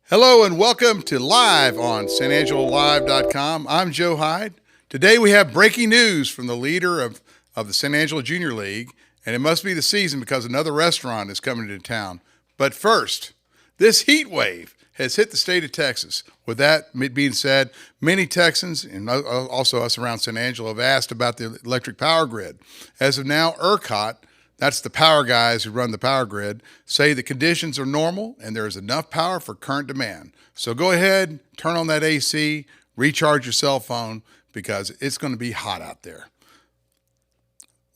Hello and welcome to Live on SanAngeloLive.com. I'm Joe Hyde. Today we have breaking news from the leader of the San Angelo Junior League, and it must be the season because another restaurant is coming to town. But first, this heat wave has hit the state of Texas. With that being said, many Texans, and also us around San Angelo, have asked about the electric power grid. As of now, ERCOT, that's the power guys who run the power grid, say the conditions are normal and there is enough power for current demand. So go ahead, turn on that AC, recharge your cell phone because it's going to be hot out there.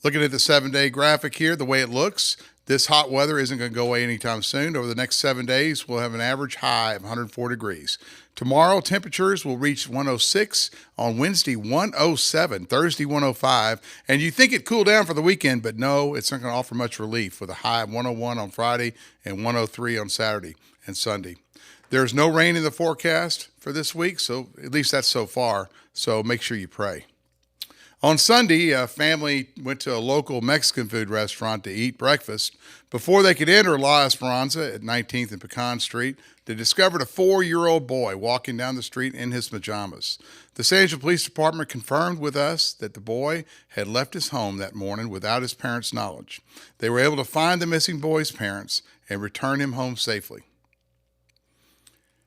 Looking at the 7-day graphic here, the way it looks, this hot weather isn't going to go away anytime soon. Over the next 7 days, we'll have an average high of 104 degrees. Tomorrow, temperatures will reach 106, on Wednesday 107, Thursday 105, and you think it cooled down for the weekend, but no, it's not going to offer much relief with a high of 101 on Friday and 103 on Saturday and Sunday. There's no rain in the forecast for this week, so at least that's so far, so make sure you pray. On Sunday, a family went to a local Mexican food restaurant to eat breakfast. Before they could enter La Esperanza at 19th and Pecan Street, they discovered a 4-year-old boy walking down the street in his pajamas. The San Angelo Police Department confirmed with us that the boy had left his home that morning without his parents' knowledge. They were able to find the missing boy's parents and return him home safely.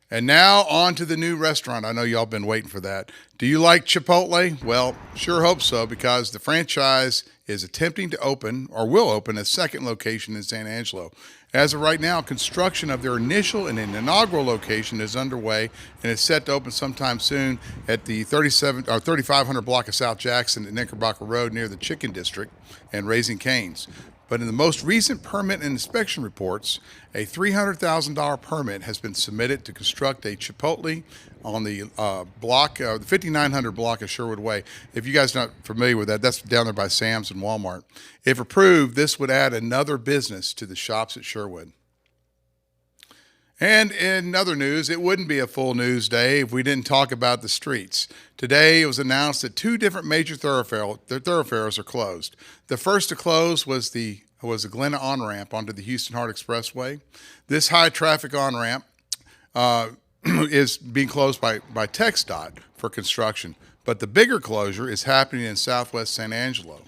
And now on to the new restaurant. I know y'all been waiting for that. Do you like Chipotle? Well, sure hope so, because the franchise is attempting to open, or will open, a second location in San Angelo. As of right now, construction of their initial and inaugural location is underway and is set to open sometime soon at the 3500 block of South Jackson and Knickerbocker Road near the Chicken District and Raising Cane's. But in the most recent permit and inspection reports, a $300,000 permit has been submitted to construct a Chipotle on the block, the 5900 block of Sherwood Way. If you guys are not familiar with that, that's down there by Sam's and Walmart. If approved, this would add another business to the shops at Sherwood. And in other news, it wouldn't be a full news day if we didn't talk about the streets. Today, it was announced that 2 different major thoroughfares are closed. The first to close was the Glenna on-ramp onto the Houston Hart Expressway. This high-traffic on-ramp is being closed by TxDOT for construction, but the bigger closure is happening in southwest San Angelo.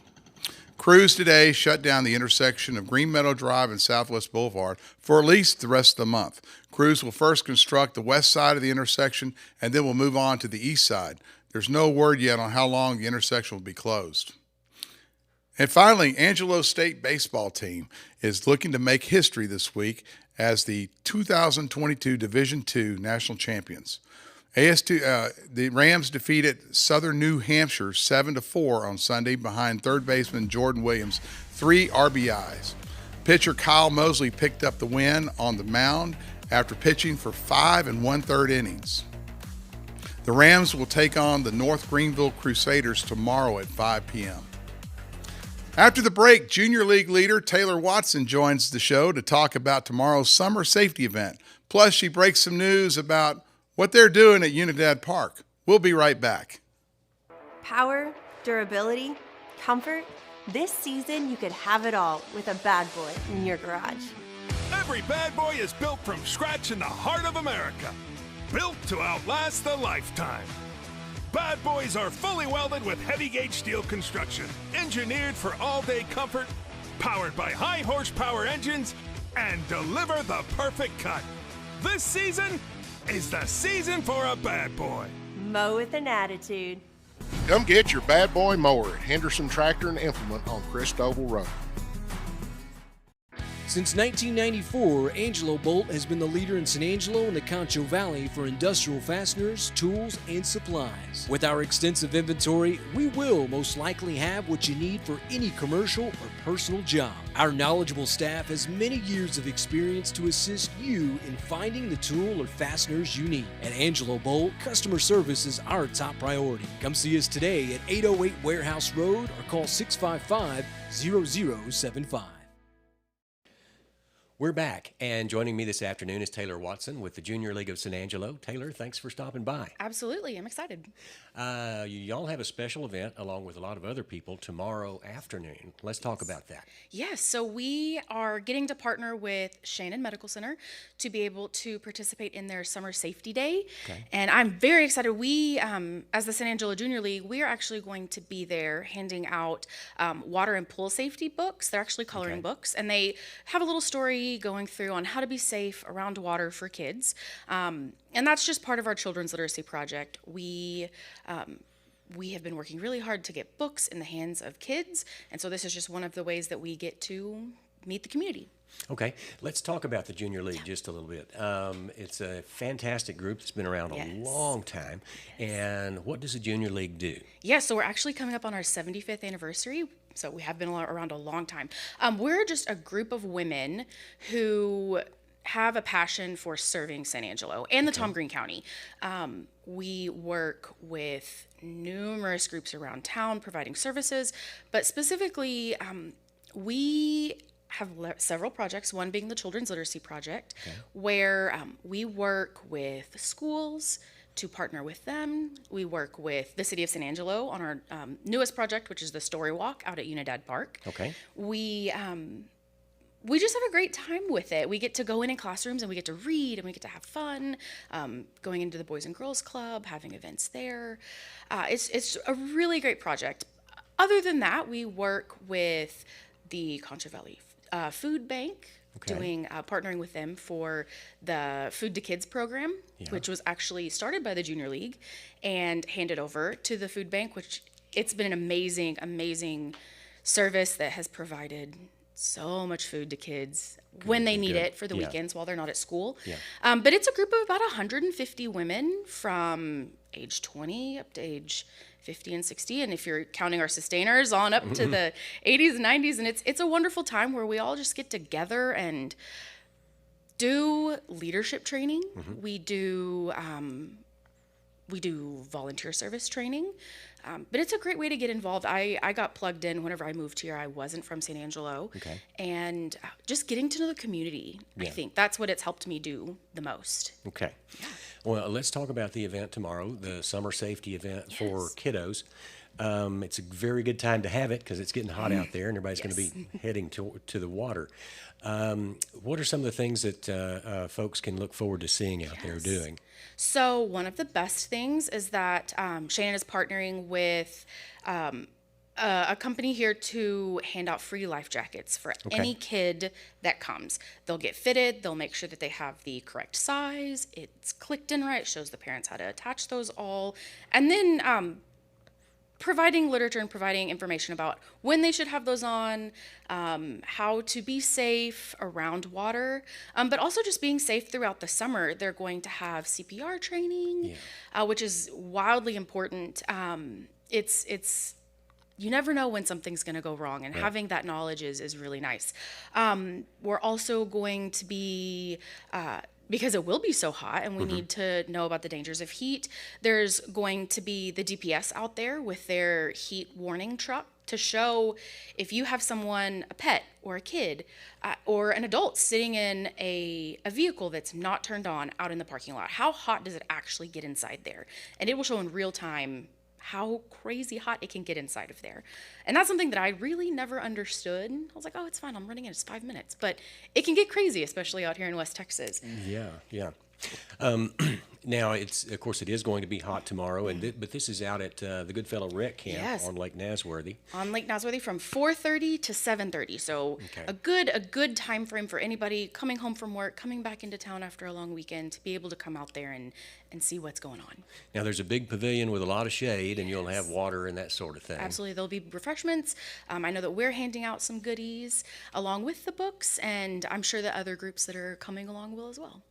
Crews today shut down the intersection of Green Meadow Drive and Southwest Boulevard for at least the rest of the month. Crews will first construct the west side of the intersection and then will move on to the east side. There's no word yet on how long the intersection will be closed. And finally, Angelo State baseball team is looking to make history this week as the 2022 Division II national champions. The Rams defeated Southern New Hampshire 7-4 on Sunday behind third baseman Jordan Williams' 3 RBIs. Pitcher Kyle Mosley picked up the win on the mound after pitching for 5 1/3 innings. The Rams will take on the North Greenville Crusaders tomorrow at 5 p.m. After the break, Junior League leader Taylor Watson joins the show to talk about tomorrow's summer safety event. Plus, she breaks some news about what they're doing at Unidad Park. We'll be right back. Power, durability, comfort. This season, you could have it all with a bad boy in your garage. Every bad boy is built from scratch in the heart of America. Built to outlast the lifetime. Bad boys are fully welded with heavy gauge steel construction, engineered for all-day comfort, powered by high horsepower engines, and deliver the perfect cut. This season is the season for a bad boy. Mow with an attitude. Come get your bad boy mower at Henderson Tractor and Implement on Christoval Road. Since 1994, Angelo Bolt has been the leader in San Angelo and the Concho Valley for industrial fasteners, tools, and supplies. With our extensive inventory, we will most likely have what you need for any commercial or personal job. Our knowledgeable staff has many years of experience to assist you in finding the tool or fasteners you need. At Angelo Bolt, customer service is our top priority. Come see us today at 808 Warehouse Road or call 655-0075. We're back, and joining me this afternoon is Taylor Watson with the Junior League of San Angelo. Taylor, thanks for stopping by. Absolutely, I'm excited. Y'all have a special event along with a lot of other people tomorrow afternoon. Let's talk about that. Yes, so we are getting to partner with Shannon Medical Center to be able to participate in their Summer Safety Day. Okay. And I'm very excited. We, as the San Angelo Junior League, we are actually going to be there handing out water and pool safety books. They're actually coloring books, and they have a little story going through on how to be safe around water for kids. And that's just part of our children's literacy project. We have been working really hard to get books in the hands of kids, and so this is just one of the ways that we get to meet the community. Okay, let's talk about the Junior League just a little bit. It's a fantastic group that's been around a long time. And what does the Junior League do? Yeah, so we're actually coming up on our 75th anniversary. So we have been around a long time. We're just a group of women who have a passion for serving San Angelo and the Tom Green County. We work with numerous groups around town providing services, but specifically, we have several projects, one being the Children's Literacy Project, where we work with schools to partner with them. We work with the City of San Angelo on our newest project, which is the Story Walk out at Unidad Park. Okay. We just have a great time with it. We get to go in classrooms and we get to read and we get to have fun, going into the Boys and Girls Club, having events there. It's a really great project. Other than that, we work with the Concho Valley Food Bank, doing partnering with them for the Food to Kids program, which was actually started by the Junior League and handed over to the food bank, which it's been an amazing service that has provided so much food to kids when they need it for the weekends while they're not at school. But it's a group of about 150 women from age 20 up to age 50 and 60, and if you're counting our sustainers on up to the 80s and 90s, and it's a wonderful time where we all just get together and do leadership training. We do volunteer service training, but it's a great way to get involved. I got plugged in whenever I moved here. I wasn't from San Angelo, and just getting to know the community. I think that's what it's helped me do the most. Okay. Well, let's talk about the event tomorrow, the summer safety event for kiddos. It's a very good time to have it because it's getting hot out there and everybody's going to be heading to the water. What are some of the things that folks can look forward to seeing out there doing? So one of the best things is that Shannon is partnering with a company here to hand out free life jackets for any kid that comes. They'll get fitted, they'll make sure that they have the correct size, it's clicked in right, shows the parents how to attach those all, and then providing literature and providing information about when they should have those on, how to be safe around water, but also just being safe throughout the summer. They're going to have CPR training, which is wildly important. It's you never know when something's going to go wrong, and having that knowledge is really nice. We're also going to be because it will be so hot and we need to know about the dangers of heat, there's going to be the DPS out there with their heat warning truck to show if you have someone, a pet or a kid or an adult sitting in a vehicle that's not turned on out in the parking lot, how hot does it actually get inside there? And it will show in real time how crazy hot it can get inside of there. And that's something that I really never understood. I was like, oh, it's fine, I'm running in, it's 5 minutes. But it can get crazy, especially out here in West Texas. Yeah. Now, of course, it is going to be hot tomorrow, but this is out at the Goodfellow Rec Camp on Lake Nasworthy. On Lake Nasworthy from 4:30 to 7:30. So a good time frame for anybody coming home from work, coming back into town after a long weekend to be able to come out there and see what's going on. Now, there's a big pavilion with a lot of shade, and you'll have water and that sort of thing. Absolutely. There'll be refreshments. I know that we're handing out some goodies along with the books, and I'm sure that other groups that are coming along will as well.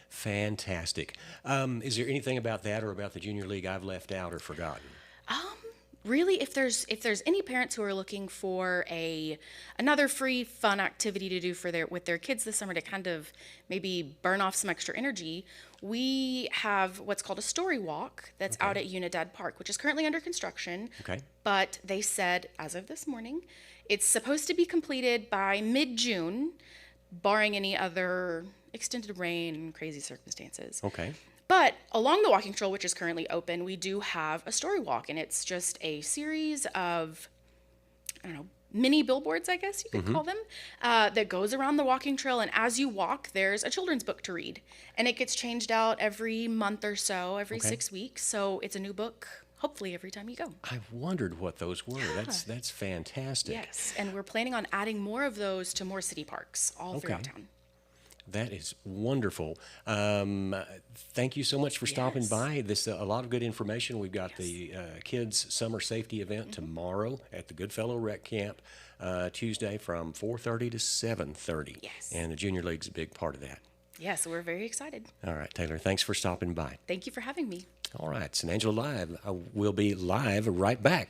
Fantastic. Is there anything about that or about the Junior League I've left out or forgotten? Really, if there's any parents who are looking for another free fun activity to do with their kids this summer to kind of maybe burn off some extra energy, we have what's called a story walk that's out at Unidad Park, which is currently under construction. But they said, as of this morning, it's supposed to be completed by mid-June. barring any other extended rain and crazy circumstances. Okay. But along the walking trail, which is currently open, we do have a story walk, and it's just a series of, I don't know, mini billboards, I guess you could call them, that goes around the walking trail. And as you walk, there's a children's book to read. And it gets changed out every month or so, every 6 weeks. So it's a new book, hopefully, every time you go. I wondered what those were. That's fantastic. Yes, and we're planning on adding more of those to more city parks all throughout town. That is wonderful. Thank you so much for stopping by. This a lot of good information. We've got the kids' summer safety event tomorrow at the Goodfellow Rec Camp, Tuesday from 4:30 to 7:30. Yes. And the Junior League's a big part of that. Yeah, so we're very excited. All right, Taylor, thanks for stopping by. Thank you for having me. All right, San Angelo Live. We'll be live right back.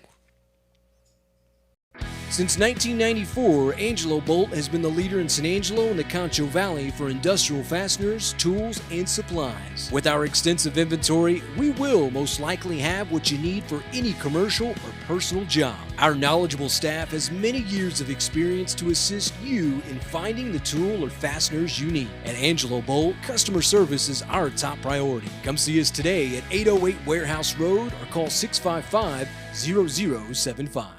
Since 1994, Angelo Bolt has been the leader in San Angelo and the Concho Valley for industrial fasteners, tools, and supplies. With our extensive inventory, we will most likely have what you need for any commercial or personal job. Our knowledgeable staff has many years of experience to assist you in finding the tool or fasteners you need. At Angelo Bolt, customer service is our top priority. Come see us today at 808 Warehouse Road or call 655-0075.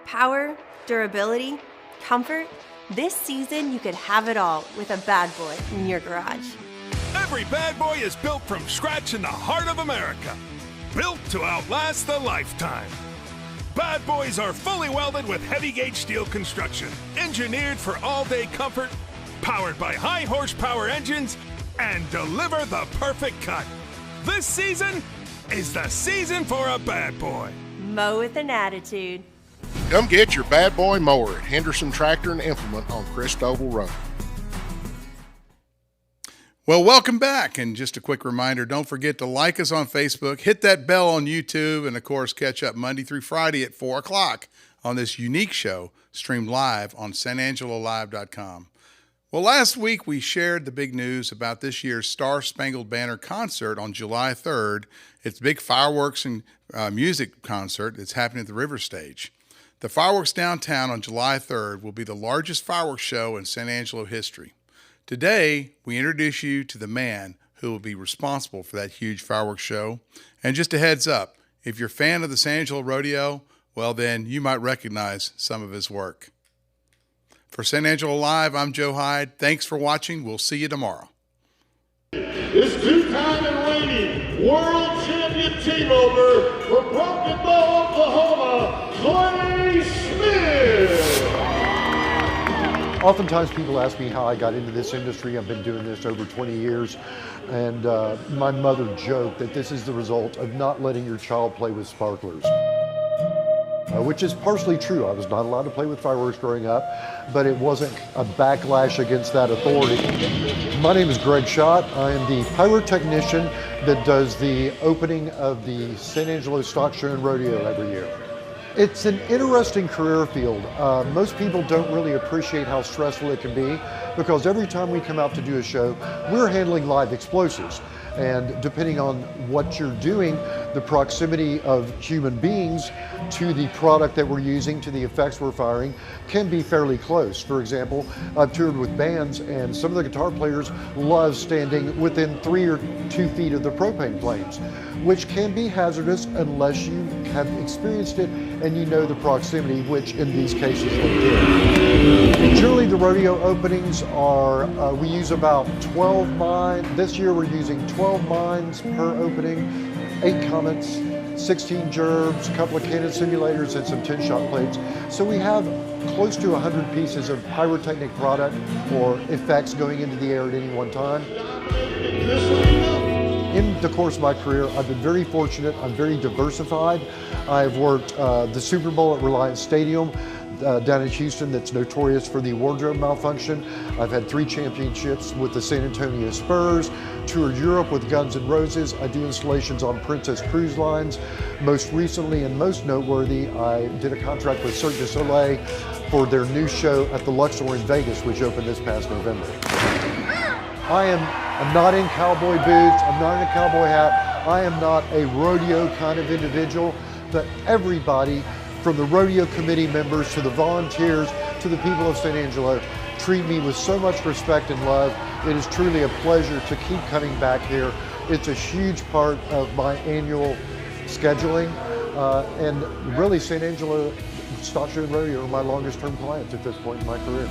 Power, durability, comfort. This season, you could have it all with a bad boy in your garage. Every bad boy is built from scratch in the heart of America. Built to outlast the lifetime. Bad boys are fully welded with heavy gauge steel construction, engineered for all-day comfort, powered by high horsepower engines, and deliver the perfect cut. This season is the season for a bad boy. Mow with an attitude. Come get your bad boy mower at Henderson Tractor and Implement on Christoval Road. Well, welcome back. And just a quick reminder, don't forget to like us on Facebook, hit that bell on YouTube, and of course, catch up Monday through Friday at 4 o'clock on this unique show streamed live on sanangelolive.com. Well, last week we shared the big news about this year's Star Spangled Banner concert on July 3rd. It's a big fireworks and music concert that's happening at the River Stage. The fireworks downtown on July 3rd will be the largest fireworks show in San Angelo history. Today, we introduce you to the man who will be responsible for that huge fireworks show. And just a heads up, if you're a fan of the San Angelo Rodeo, well then you might recognize some of his work. For San Angelo Live, I'm Joe Hyde. Thanks for watching. We'll see you tomorrow. It's two-time and reigning world champion team over for Broken Bow, Oklahoma, Clay Smith. Oftentimes people ask me how I got into this industry. I've been doing this over 20 years, and my mother joked that this is the result of not letting your child play with sparklers. Which is partially true. I was not allowed to play with fireworks growing up, but it wasn't a backlash against that authority. My name is Greg Schott. I am the pyrotechnician that does the opening of the San Angelo Stock Show and Rodeo every year. It's an interesting career field. Most people don't really appreciate how stressful it can be, because every time we come out to do a show, we're handling live explosives. And depending on what you're doing, the proximity of human beings to the product that we're using, to the effects we're firing, can be fairly close. For example, I've toured with bands, and some of the guitar players love standing within 3 or 2 feet of the propane flames, which can be hazardous unless you have experienced it and you know the proximity, which in these cases they did. Generally, the rodeo openings are, we use about 12 mines. This year we're using 12 mines per opening, 8 comets, 16 gerbs, a couple of cannon simulators, and some 10-shot plates. So we have close to 100 pieces of pyrotechnic product or effects going into the air at any one time. In the course of my career, I've been very fortunate. I'm very diversified. I've worked the Super Bowl at Reliance Stadium down in Houston, that's notorious for the wardrobe malfunction. I've had 3 championships with the San Antonio Spurs, toured Europe with Guns N' Roses. I do installations on Princess Cruise Lines. Most recently and most noteworthy, I did a contract with Cirque du Soleil for their new show at the Luxor in Vegas, which opened this past November. I'm not in cowboy boots, I'm not in a cowboy hat, I am not a rodeo kind of individual, but everybody from the rodeo committee members to the volunteers to the people of San Angelo, treat me with so much respect and love. It is truly a pleasure to keep coming back here. It's a huge part of my annual scheduling, and really San Angelo Stock Show and Rodeo are my longest term clients at this point in my career.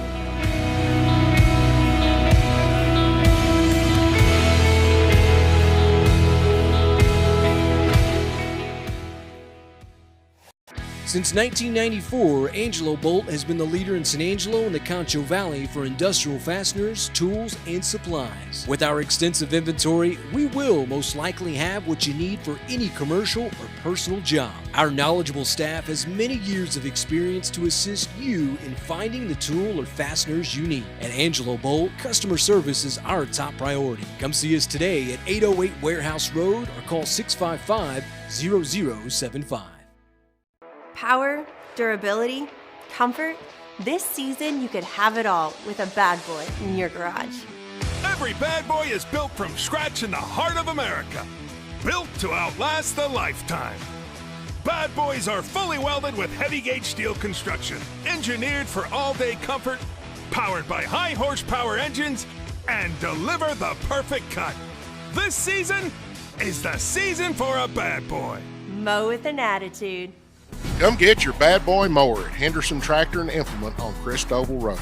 Since 1994, Angelo Bolt has been the leader in San Angelo and the Concho Valley for industrial fasteners, tools, and supplies. With our extensive inventory, we will most likely have what you need for any commercial or personal job. Our knowledgeable staff has many years of experience to assist you in finding the tool or fasteners you need. At Angelo Bolt, customer service is our top priority. Come see us today at 808 Warehouse Road or call 655-0075. Power, durability, comfort. This season, you could have it all with a bad boy in your garage. Every bad boy is built from scratch in the heart of America. Built to outlast a lifetime. Bad boys are fully welded with heavy gauge steel construction, engineered for all-day comfort, powered by high horsepower engines, and deliver the perfect cut. This season is the season for a bad boy. Mow with an attitude. Come get your bad boy mower at Henderson Tractor and Implement on Christoval Road.